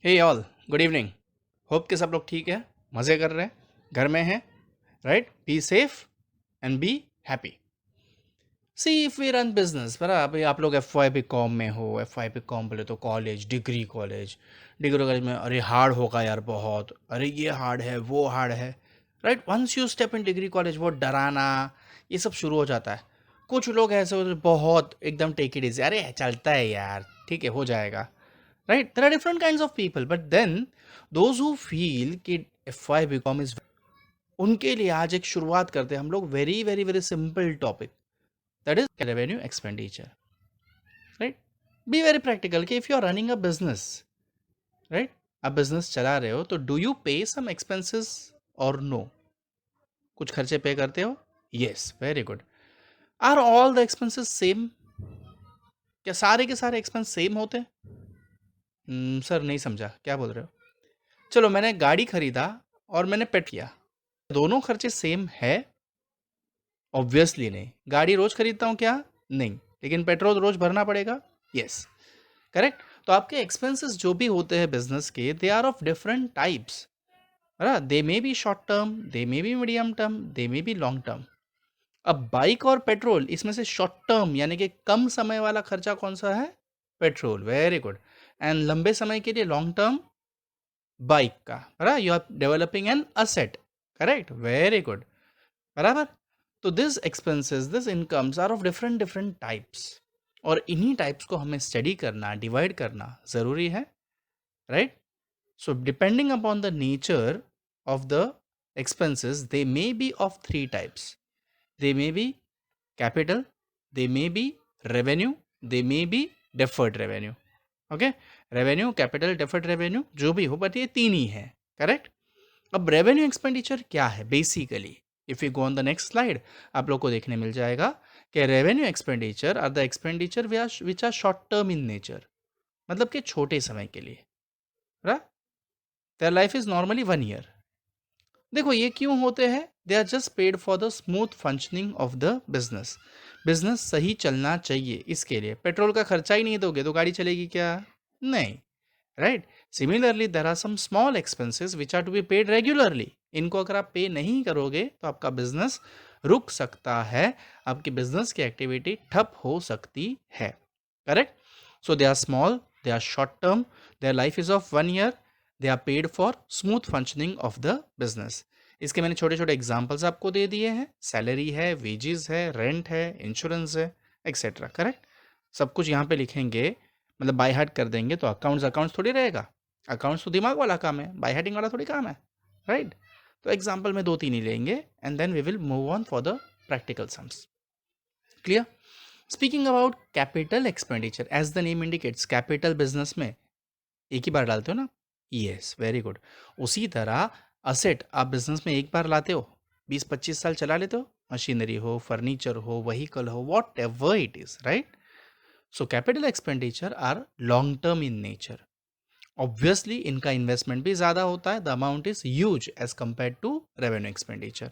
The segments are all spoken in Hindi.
हे ऑल, गुड इवनिंग। होप कि सब लोग ठीक है, मज़े कर रहे हैं, घर में हैं, right? Be safe and be happy. See if we run business, पर अभी आप लोग एफ वाई बी कॉम में हो। एफ वाई बी कॉम बोले तो कॉलेज, डिग्री कॉलेज में अरे हार्ड होगा यार बहुत, अरे ये हार्ड है वो हार्ड है, right? Once you step in degree college वो डराना ये सब शुरू हो जाता है। कुछ लोग ऐसे होते हैं, बहुत एकदम टेक इट इजी, अरे चलता है यार, ठीक है हो जाएगा, right? There are different kinds of people, but then those who feel कि FY BCom is, उनके लिए आज एक शुरुआत करते हैं हम लोग very very very simple topic, that is revenue expenditure, right? Be very practical कि if you are running a business, right, आप बिजनेस चला रहे हो तो डू यू पे सम एक्सपेंसेस और नो? कुछ खर्चे पे करते हो? Yes, very good. Are all the expenses same? क्या सारे के सारे एक्सपेंस सेम होते हैं? सर नहीं समझा, क्या बोल रहे हो? चलो, मैंने गाड़ी खरीदा और मैंने पेट किया, दोनों खर्चे सेम है? ऑब्वियसली नहीं। गाड़ी रोज खरीदता हूँ क्या? नहीं। लेकिन पेट्रोल रोज भरना पड़ेगा? Yes, correct. तो आपके एक्सपेंसेस जो भी होते हैं बिजनेस के, they are of different types, है। They may be short term, they may be medium term, they may be long term. अब बाइक और पेट्रोल, इसमें से शॉर्ट टर्म यानी कि कम समय वाला खर्चा कौन सा है? Petrol, very good. एंड लंबे समय के लिए लॉन्ग टर्म बाइक का, है। You are developing an asset, correct, very good, बराबर। तो this expenses, this incomes are of different different types, और इन्हीं टाइप्स को हमें स्टडी करना, डिवाइड करना ज़रूरी है, right? So depending upon the nature of the expenses, they may be of three types. They may be capital, they may be revenue, they may be deferred revenue. Okay, revenue, capital, deferred revenue, जो भी हो, बट ये तीन ही है, करेक्ट? अब रेवेन्यू एक्सपेंडिचर क्या है basically? If you go on the next slide, आप लोग को देखने मिल जाएगा कि revenue expenditure are the expenditure which are short term in nature, मतलब कि छोटे समय के लिए, right? Their life is normally 1 year. देखो ये क्यों होते हैं? They are just paid for the smooth functioning of the business. Business सही चलना चाहिए, इसके लिए। पेट्रोल का खर्चा ही नहीं दोगे तो गाड़ी चलेगी क्या? नहीं, right? Similarly there are some small expenses which are to be paid regularly. इनको अगर आप पे नहीं करोगे तो आपका बिजनेस रुक सकता है, आपकी बिजनेस की एक्टिविटी ठप हो सकती है, correct? So they are small, they are short term, their life is of 1 year, they are paid for smooth functioning of the business. इसके मैंने छोटे छोटे एग्जाम्पल्स आपको दे दिए हैं। सैलरी है, वेजेस है, रेंट है, इंश्योरेंस है, एक्सेट्रा, करेक्ट? सब कुछ यहाँ पे लिखेंगे, मतलब बाय हार्ट कर देंगे तो अकाउंट्स अकाउंट्स थोड़ी रहेगा। अकाउंट्स तो दिमाग वाला काम है, बाय हार्टिंग वाला थोड़ी काम है, राइट? तो एग्जाम्पल में 2-3 ही लेंगे and then we will move on for the practical sums. Clear? Speaking about capital expenditure, as the name indicates, capital business में एक ही बार डालते हो ना? Yes, very good. उसी तरह असेट आप बिजनेस में एक बार लाते हो, 20-25 साल चला लेते हो, मशीनरी हो, फर्नीचर हो, व्हीकल हो, whatever it is, right? So capital expenditure are long term in nature. Obviously इनका इन्वेस्टमेंट भी ज़्यादा होता है, the amount is huge as compare to revenue expenditure.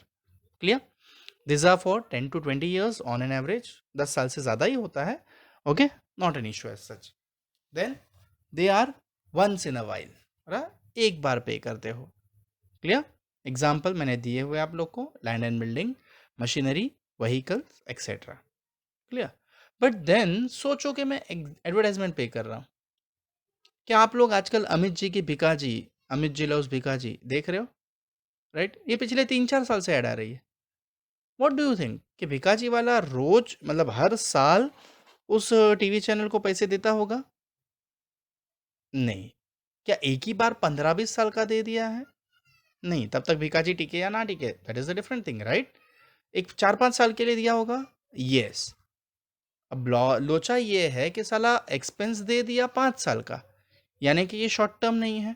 Clear? This are for 10 to 20 years on an average, 10 साल से ज़्यादा ही होता है, okay, not an issue as such. Then they are once in a while, एक बार पे करते हो। क्लियर? एग्जाम्पल मैंने दिए हुए आप लोग को, land and building, machinery, vehicles, etcetera. Clear? But then सोचो कि मैं एडवर्टाइजमेंट पे कर रहा हूँ। क्या आप लोग आजकल अमित जी की भिकाजी, अमित जी लव्स भिकाजी देख रहे हो? राइट? ये पिछले 3-4 साल से ऐड आ रही है। व्हाट डू यू थिंक कि भिकाजी वाला रोज, मतलब हर साल उस टीवी चैनल को पैसे देता होगा? नहीं। क्या एक ही बार 15-20 साल का दे दिया है? नहीं। तब तक भिकाजी टिके या ना टिके, that is a different thing, right? एक 4-5 साल के लिए दिया होगा? यस। अब लोचा ये है कि साला एक्सपेंस दे दिया 5 साल का, यानी कि ये शॉर्ट टर्म नहीं है,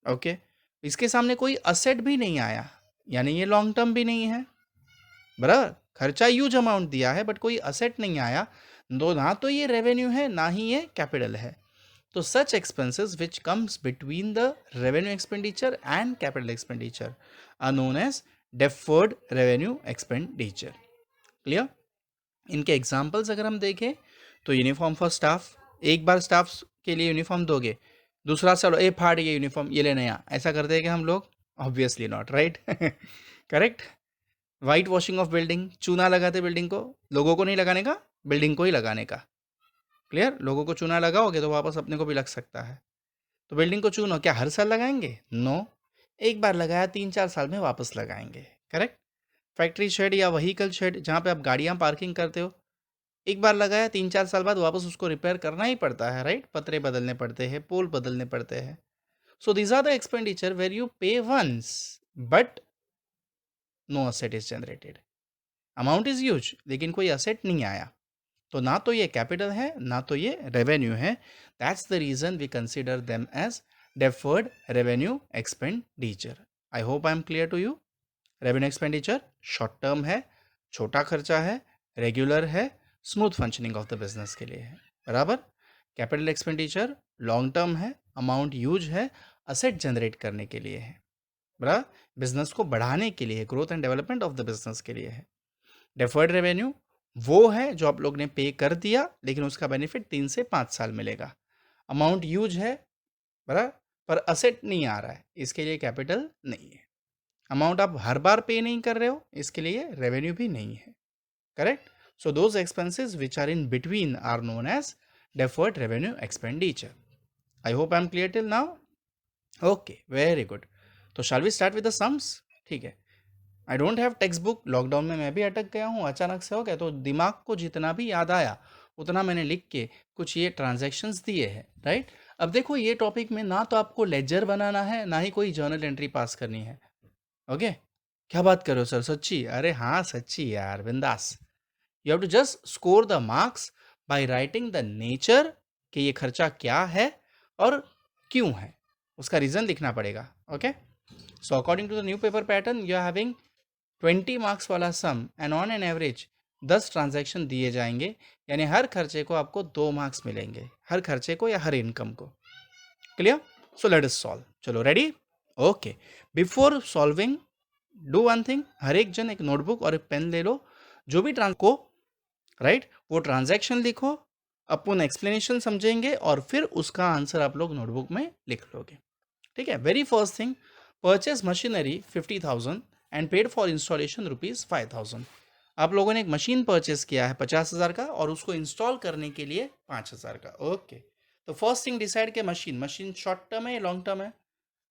ओके? इसके सामने कोई असेट भी नहीं आया, यानी ये लॉन्ग टर्म भी नहीं है, बराबर? खर्चा यूज अमाउंट दिया है बट कोई असेट नहीं आया, तो ना तो ये रेवेन्यू है ना ही ये कैपिटल है। तो such expenses which comes between the revenue expenditure and capital expenditure are known as deferred revenue expenditure. Clear? इनके एग्जाम्पल्स अगर हम देखें तो यूनिफॉर्म फॉर स्टाफ, एक बार स्टाफ के लिए यूनिफॉर्म दोगे, दूसरा चलो ए फाड़ ये यूनिफॉर्म ये ले नया, ऐसा करते हैं कि हम लोग? Obviously not, right? Correct? White washing of building, चूना लगाते बिल्डिंग को, लोगों को नहीं लगाने का, बिल्डिंग को ही लगाने का। क्लियर? लोगों को चूना लगाओगे तो वापस अपने को भी लग सकता है। तो बिल्डिंग को चूनो क्या हर साल लगाएंगे? नो, एक बार लगाया 3-4 साल में वापस लगाएंगे। करेक्ट? फैक्ट्री शेड या व्हीकल शेड जहाँ पे आप गाड़ियाँ पार्किंग करते हो, एक बार लगाया 3-4 साल बाद वापस उसको रिपेयर करना ही पड़ता है, राइट? पतरे बदलने पड़ते हैं, पोल बदलने पड़ते हैं। So these are the expenditure where you pay once but no asset is generated. Amount is huge लेकिन कोई असेट नहीं आया, तो ना तो ये कैपिटल है ना तो ये रेवेन्यू है। That's the reason we consider them as deferred revenue expenditure. I hope I am clear to you. Revenue expenditure short term है, छोटा खर्चा है, रेगुलर है, smooth functioning of the business के लिए है, बराबर। कैपिटल एक्सपेंडिचर लॉन्ग टर्म है, अमाउंट यूज है, असेट जनरेट करने के लिए है, बराबर, बिजनेस को बढ़ाने के लिए, growth and development of the business के लिए है। डेफर्ड रेवेन्यू वो है जो आप लोग ने पे कर दिया लेकिन उसका बेनिफिट 3 से 5 साल मिलेगा। अमाउंट यूज है, बराबर, पर असेट नहीं आ रहा है, इसके लिए कैपिटल नहीं है। अमाउंट आप हर बार पे नहीं कर रहे हो, इसके लिए रेवेन्यू भी नहीं है। Correct? So those expenses which are in between are known as deferred revenue expenditure. I hope I am clear till now. Okay, very good. तो shall we start with the sums? ठीक है। I don't have text book, lockdown में मैं भी अटक गया हूँ, अचानक से हो गया, तो दिमाग को जितना भी याद आया उतना मैंने लिख के कुछ ये ट्रांजैक्शंस दिए हैं, राइट? अब देखो ये टॉपिक में ना तो आपको लेजर बनाना है ना ही कोई जर्नल एंट्री पास करनी है। ओके? क्या बात कर रहे हो सर, सच्ची? अरे हाँ सच्ची यार, बिंदास। You have to just score the marks by writing the nature कि ये खर्चा क्या है और क्यों है, उसका रीज़न लिखना पड़ेगा। Okay? So according to the new paper pattern you are having 20 marks वाला sum and on an average 10 transaction दिए जाएंगे, यानी हर खर्चे को आपको 2 मार्क्स मिलेंगे, हर खर्चे को या हर इनकम को। Clear? So let us solve. चलो ready? Okay. Before solving do one thing, हर एक जन एक नोटबुक और एक पेन ले लो, जो भी को राइट वो ट्रांजैक्शन लिखो, अपन एक्सप्लेनेशन समझेंगे और फिर उसका आंसर आप लोग नोटबुक में लिख लोगे। ठीक है? Very first thing, purchase machinery 50,000 and paid for installation ₹5,000। आप लोगों ने एक मशीन परचेस किया है 50,000 का और उसको इंस्टॉल करने के लिए 5,000 का। ओके, तो फर्स्ट थिंग डिसाइड के मशीन शॉर्ट टर्म है या लॉन्ग टर्म है?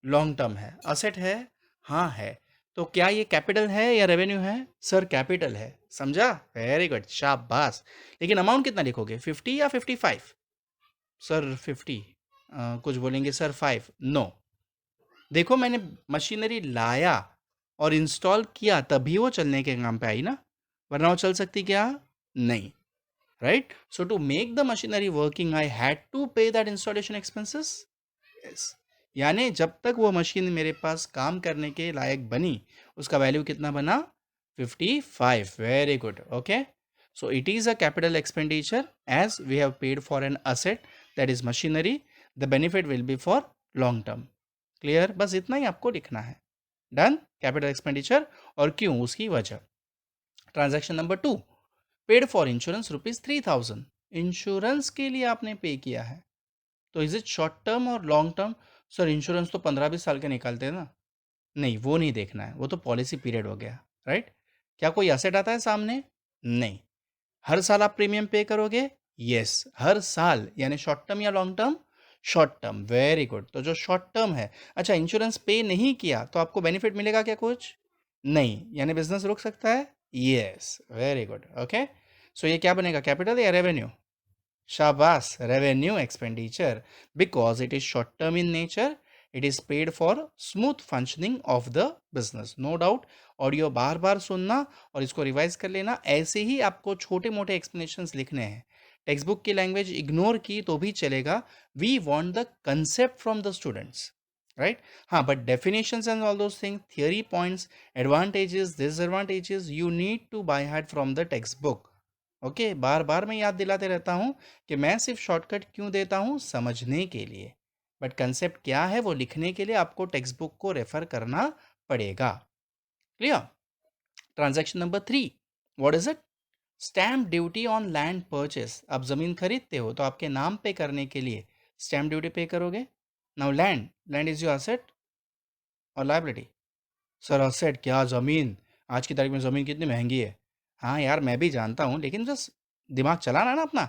लॉन्ग टर्म है। असेट है? हाँ है। तो क्या ये कैपिटल है या रेवेन्यू है? सर कैपिटल है। समझा? वेरी गुड, शाबाश। लेकिन अमाउंट कितना लिखोगे, 50 या 55? सर 50। कुछ बोलेंगे सर 5। नो, देखो मैंने मशीनरी लाया और इंस्टॉल किया तभी वो चलने के काम पे आई ना, वरना वो चल सकती क्या? नहीं, right? So to make the machinery working I had to pay that installation expenses. Yes, यानी जब तक वो मशीन मेरे पास काम करने के लायक बनी उसका वैल्यू कितना बना? 55। Very good. Okay, so it is a capital expenditure as we have paid for an asset that is machinery, the benefit will be for long term. Clear? बस इतना ही आपको लिखना है। डन? कैपिटल एक्सपेंडिचर और क्यों, उसकी वजह। Transaction number 2, paid for insurance ₹3,000। Insurance के लिए आपने पे किया है, तो इज इट शॉर्ट टर्म और लॉन्ग टर्म? सर इंश्योरेंस तो 15-20 साल के निकालते हैं ना। नहीं, वो नहीं देखना है, वो तो पॉलिसी पीरियड हो गया, राइट? क्या कोई एसेट आता है सामने? नहीं। हर साल आप प्रीमियम पे करोगे? यस, हर साल। यानी शॉर्ट टर्म या long term? Short term. Very good. तो जो शॉर्ट टर्म है, अच्छा इंश्योरेंस पे नहीं किया तो आपको बेनिफिट मिलेगा क्या कुछ? नहीं, यानी बिजनेस रुक सकता है? Yes, very good. Okay, so ये क्या बनेगा, कैपिटल या रेवेन्यू? शाबाश, revenue expenditure, because it is short term in nature, it is paid for smooth functioning of the business. No doubt, audio बार बार सुनना और इसको रिवाइज कर लेना। ऐसे ही आपको छोटे मोटे एक्सप्लेनेशंस लिखने हैं, टेक्स्ट बुक की लैंग्वेज इग्नोर की तो भी चलेगा। We want the concept from the students, right? हाँ, but definitions and all those thing, theory points, advantages, disadvantages you need to by heart from the text book. Okay, बार बार मैं याद दिलाते रहता हूँ कि मैं सिर्फ शॉर्टकट क्यों देता हूँ, समझने के लिए, बट कंसेप्ट क्या है वो लिखने के लिए आपको टेक्स्ट बुक को रेफर करना पड़ेगा। Clear? Transaction number 3, what is it? Stamp duty on land purchase. आप ज़मीन खरीदते हो तो आपके नाम पे करने के लिए स्टैम्प ड्यूटी पे करोगे। Now land is your asset और लायबिलिटी? सर असेट क्या, ज़मीन? आज की तारीख में ज़मीन कितनी महंगी है। हाँ यार, मैं भी जानता हूँ, लेकिन बस दिमाग चलाना ना अपना,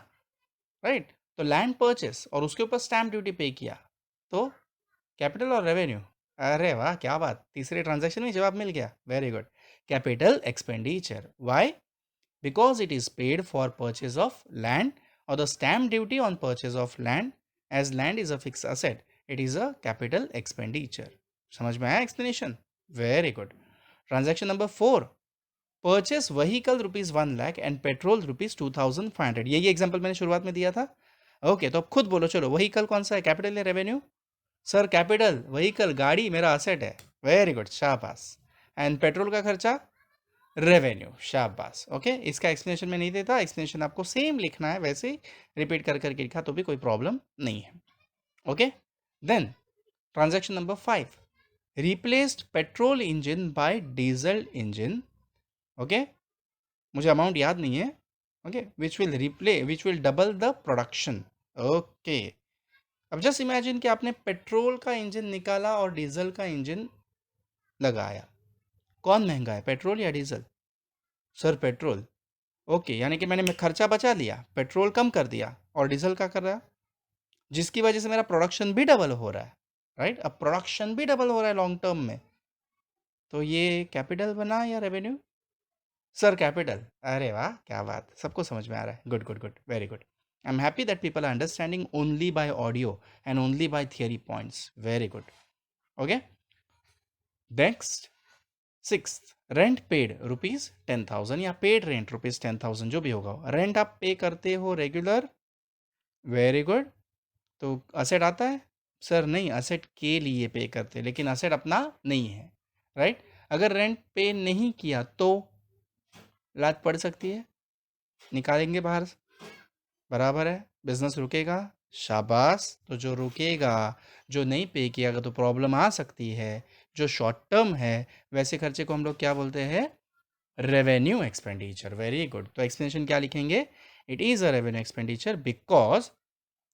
राइट? तो लैंड परचेस और उसके ऊपर स्टैम्प ड्यूटी पे किया, तो कैपिटल और रेवेन्यू? अरे वाह, क्या बात, तीसरे ट्रांजैक्शन में जवाब मिल गया, very good. Capital expenditure, why? Because it is paid for purchase of land or the stamp duty on purchase of land, as land is a fixed asset, it is a capital expenditure. समझ में आया explanation? Very good. Transaction number 4, purchase vehicle ₹1,00,000 and petrol ₹2,500। यही एग्जांपल मैंने शुरुआत में दिया था। ओके, तो अब खुद बोलो, चलो व्हीकल कौन सा है, कैपिटल या रेवेन्यू? सर कैपिटल, व्हीकल गाड़ी मेरा असेट है। वेरी गुड, शाबाश। एंड पेट्रोल का खर्चा? रेवेन्यू, शाबाश। ओके, इसका एक्सप्लेनेशन मैं नहीं देता, एक्सप्लेनेशन आपको सेम लिखना है, वैसे ही रिपीट कर करके लिखा तो भी कोई प्रॉब्लम नहीं है। Okay, then transaction number 5, replaced petrol engine by diesel engine. Okay, मुझे अमाउंट याद नहीं है। Okay, which will double the production. Okay, अब जस्ट इमेजिन कि आपने पेट्रोल का इंजन निकाला और डीजल का इंजन लगाया, कौन महंगा है, पेट्रोल या डीजल? Sir petrol. ओके, यानी कि मैंने खर्चा बचा लिया, पेट्रोल कम कर दिया और डीजल का कर रहा, जिसकी वजह से मेरा प्रोडक्शन भी डबल हो रहा है, राइट? अब प्रोडक्शन भी डबल हो रहा है लॉन्ग टर्म में, तो ये कैपिटल बना या रेवेन्यू? Sir capital. अरे वाह, क्या बात, सबको समझ में आ रहा है, good good good, very good. I am happy that people are understanding only by audio and only by theory points, very good. Okay, next 6th, rent paid ₹10,000 या पेड रेंट ₹10,000, जो भी होगा। रेंट आप पे करते हो रेगुलर, वेरी गुड। तो असेट आता है? सर नहीं, असेट के लिए पे करते, लेकिन असेट अपना नहीं है, राइट? अगर रेंट पे नहीं किया तो लात पड़ सकती है, निकालेंगे बाहर, बराबर है? बिजनेस रुकेगा, शाबाश। तो जो रुकेगा, जो नहीं पे किया तो प्रॉब्लम आ सकती है, जो शॉर्ट टर्म है, वैसे खर्चे को हम लोग क्या बोलते हैं, रेवेन्यू एक्सपेंडिचर। Very good. तो एक्सप्लेनेशन क्या लिखेंगे, it is a revenue expenditure because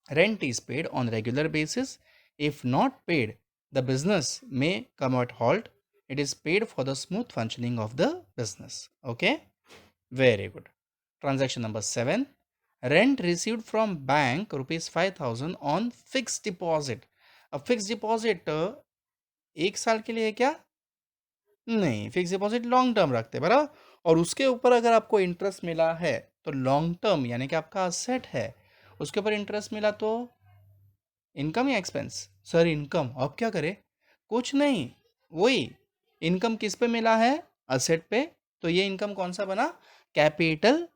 rent is paid on regular basis. If not paid, the business may come at halt. It is paid for the smooth functioning of the business. Okay, very good. Transaction number 7, rent received from bank ₹5,000 on fixed deposit. अब फिक्स डिपॉजिट 1 साल के लिए है क्या? नहीं, फिक्स डिपॉजिट लॉन्ग टर्म रखते, बराबर। और उसके ऊपर अगर आपको इंटरेस्ट मिला है तो लॉन्ग टर्म, यानी कि आपका असेट है, उसके ऊपर इंटरेस्ट मिला तो इनकम या एक्सपेंस? Sir income. अब क्या करें? कुछ नहीं, वही इनकम किस पे मिला है, असेट पे, तो ये इनकम कौन सा बना, कैपिटल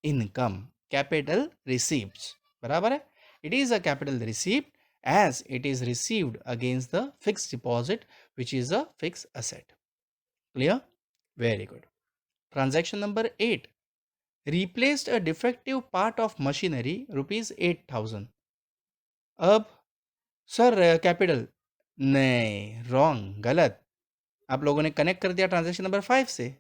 इनकम, कैपिटल रिसीव्ड्स, बराबर है? It is a capital received as it is received against the fixed deposit which is a fixed asset. Clear? Very good. Transaction number 8, replaced a defective part of machinery ₹8,000. अब सर कैपिटल? नहीं, रॉन्ग, गलत। आप लोगों ने कनेक्ट कर दिया ट्रांजैक्शन नंबर 5 से,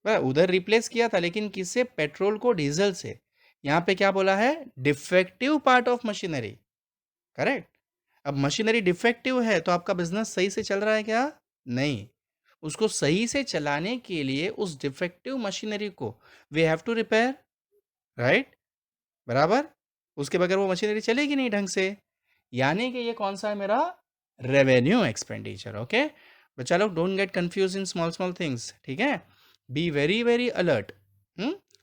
उधर रिप्लेस किया था, लेकिन किससे, पेट्रोल को डीजल से। यहाँ पे क्या बोला है, defective part of machinery, correct? अब मशीनरी डिफेक्टिव है तो आपका बिजनेस सही से चल रहा है क्या? नहीं, उसको सही से चलाने के लिए उस डिफेक्टिव मशीनरी को we have to repair, right? बराबर, उसके बगैर वो मशीनरी चलेगी नहीं ढंग से, यानी कि ये कौन सा है मेरा, रेवेन्यू एक्सपेंडिचर। ओके बच्चा लोग, don't get confuse in small small things, ठीक है? Be very very alert.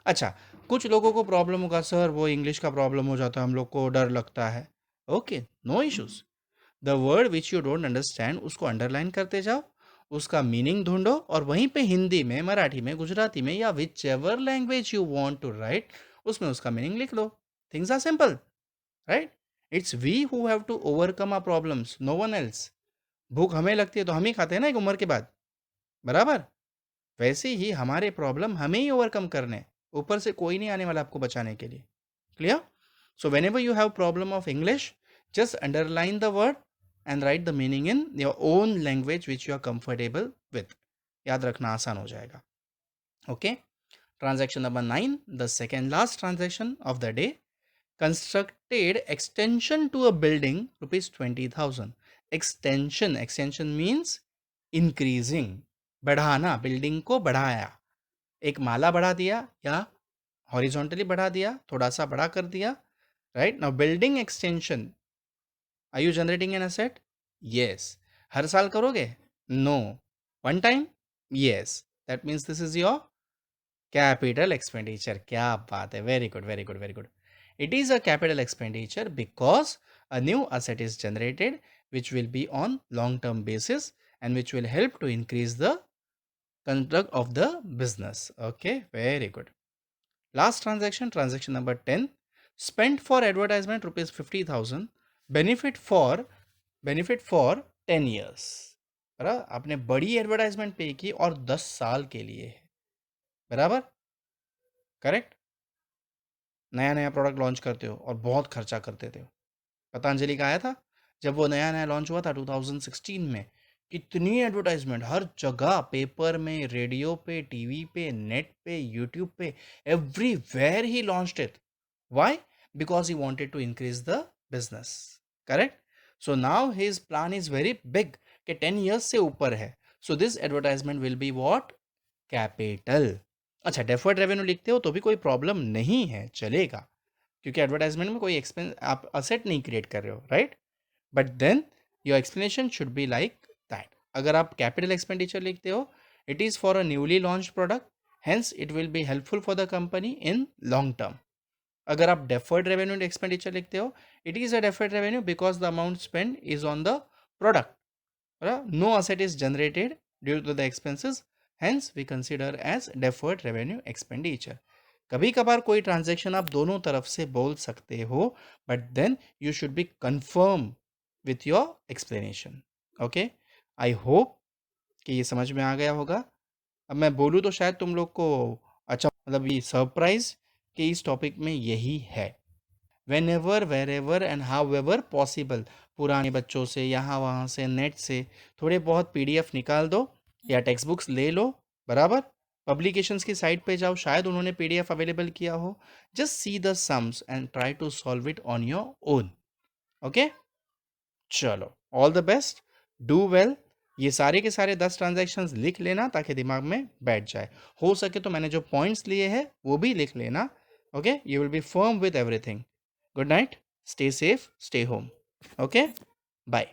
अच्छा, कुछ लोगों को प्रॉब्लम होगा, सर वो इंग्लिश का प्रॉब्लम हो जाता है, हम लोग को डर लगता है। Okay, no issues. The word which you don't understand उसको अंडरलाइन करते जाओ, उसका मीनिंग ढूंढो, और वहीं पे हिंदी में, मराठी में, गुजराती में, या whichever language you want to write, उसमें उसका मीनिंग लिख लो। Things are simple, right? It's we who have to overcome our problems, no one else. भूख हमें लगती है तो हम ही खाते हैं ना एक उम्र के बाद, बराबर? वैसे ही हमारे प्रॉब्लम हमें ही ओवरकम करने, ऊपर से कोई नहीं आने वाला आपको बचाने के लिए। Clear? So whenever you have problem of English, just underline the word and write the meaning in your own language which you are comfortable with. याद रखना आसान हो जाएगा। Okay, transaction number 9, the second last transaction of the day, constructed extension to a building ₹20,000 extension, extension means increasing, बढ़ाना, बिल्डिंग को बढ़ाया, एक माला बढ़ा दिया या हॉरिजॉन्टली बढ़ा दिया, थोड़ा सा बड़ा कर दिया, right? Now building extension, are you generating an asset? Yes. हर साल करोगे? No. One time? Yes. That means this is your capital expenditure. क्या बात है, very good, very good, very good. It is a capital expenditure because a new asset is generated which will be on long term basis and which will help to increase the conduct of the business. Okay, very good. Last transaction, transaction number 10. Spent for advertisement rupees 50,000. Benefit for 10 years. बराबर, आपने बड़ी एडवर्टाइजमेंट पे की और 10 साल के लिए है. बराबर, करेक्ट. नया नया प्रोडक्ट लॉन्च करते हो और बहुत खर्चा करते थे. पतंजलि का आया था जब वो नया नया लॉन्च हुआ था 2016 में, कितनी एडवर्टाइजमेंट हर जगह, पेपर में, रेडियो पे, टीवी पे, नेट पे, यूट्यूब पे, everywhere he launched it. Why? Because he wanted to increase the business. Correct. So now his plan is very big कि 10 years से ऊपर है. So this advertisement will be what? Capital. अच्छा, डेफर्ड रेवेन्यू लिखते हो तो भी कोई प्रॉब्लम नहीं है, चलेगा, क्योंकि एडवर्टाइजमेंट में कोई एक्सपेंस, आप असेट नहीं क्रिएट कर रहे हो, right? But then your explanation should be like that. अगर आप कैपिटल एक्सपेंडिचर लिखते हो, it is for a newly launch product, hence it will be helpful for the company in long term. अगर आप डेफर्ड रेवेन्यू एक्सपेंडिचर लिखते हो, it is a deferred revenue because the amount spend is on the product. No asset is generated due to the expenses, hence we consider as deferred revenue expenditure. कभी कभार कोई ट्रांजैक्शन आप दोनों तरफ से बोल सकते हो, but then you should be confirm with your explanation. Okay, I hope कि ये समझ में आ गया होगा. अब मैं बोलूँ तो शायद तुम लोग को अच्छा, मतलब ये सरप्राइज कि इस टॉपिक में यही है. Whenever, wherever and however possible, पुराने बच्चों से, यहाँ वहाँ से, नेट से थोड़े बहुत PDF निकाल दो या टेक्स्ट बुक्स ले लो. बराबर, पब्लिकेशंस की साइट पे जाओ, शायद उन्होंने PDF अवेलेबल किया हो. Just see the sums and try to solve it on your own. Okay, चलो, all the best, do well. ये सारे के सारे 10 ट्रांजैक्शंस लिख लेना ताकि दिमाग में बैठ जाए. हो सके तो मैंने जो पॉइंट्स लिए हैं वो भी लिख लेना. Okay, you will be firm with everything. Good night. Stay safe. Stay home. Okay? Bye.